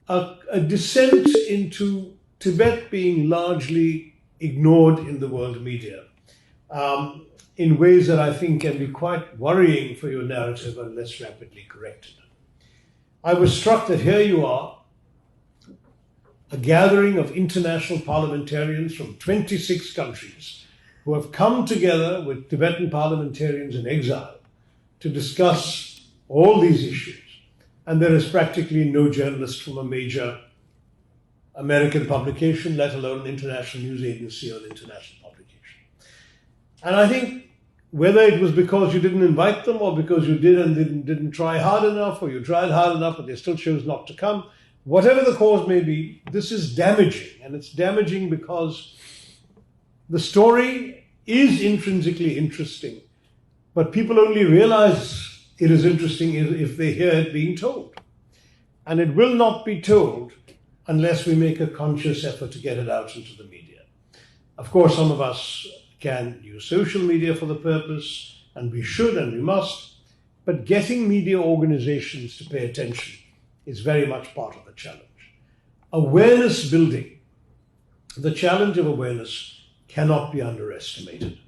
a descent into Tibet being largely ignored in the world media in ways that I think can be quite worrying for your narrative unless rapidly corrected. I was struck that here you are, a gathering of international parliamentarians from 26 countries who have come together with Tibetan parliamentarians in exile to discuss all these issues. And there is practically no journalist from a major American publication, let alone an international news agency or an international publication. And I think whether it was because you didn't invite them or because you did and didn't try hard enough, or you tried hard enough but they still chose not to come, whatever the cause may be, this is damaging. And it's damaging because the story is intrinsically interesting, but people only realize it is interesting if they hear it being told. And it will not be told unless we make a conscious effort to get it out into the media. Of course, some of us can use social media for the purpose, and we should and we must, but getting media organizations to pay attention is very much part of the challenge. Awareness building, the challenge of awareness cannot be underestimated.